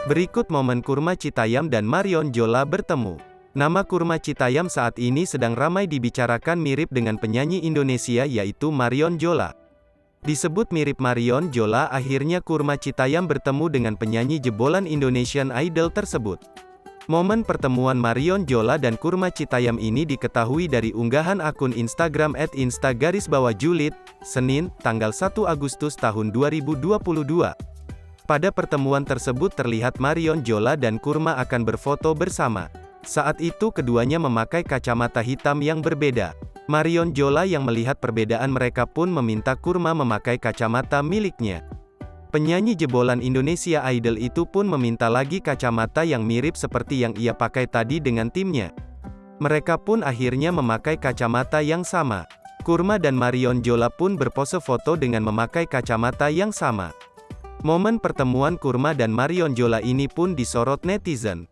Berikut momen Kurma Citayam dan Marion Jola bertemu. Nama Kurma Citayam saat ini sedang ramai dibicarakan mirip dengan penyanyi Indonesia yaitu Marion Jola. Disebut mirip Marion Jola, akhirnya Kurma Citayam bertemu dengan penyanyi jebolan Indonesian Idol tersebut. Momen pertemuan Marion Jola dan Kurma Citayam ini diketahui dari unggahan akun Instagram @insta_julid, Senin, tanggal 1 Agustus tahun 2022. Pada pertemuan tersebut terlihat Marion Jola dan Kurma akan berfoto bersama. Saat itu keduanya memakai kacamata hitam yang berbeda. Marion Jola yang melihat perbedaan mereka pun meminta Kurma memakai kacamata miliknya. Penyanyi jebolan Indonesia Idol itu pun meminta lagi kacamata yang mirip seperti yang ia pakai tadi dengan timnya. Mereka pun akhirnya memakai kacamata yang sama. Kurma dan Marion Jola pun berpose foto dengan memakai kacamata yang sama. Momen pertemuan Kurma dan Marion Jola ini pun disorot netizen.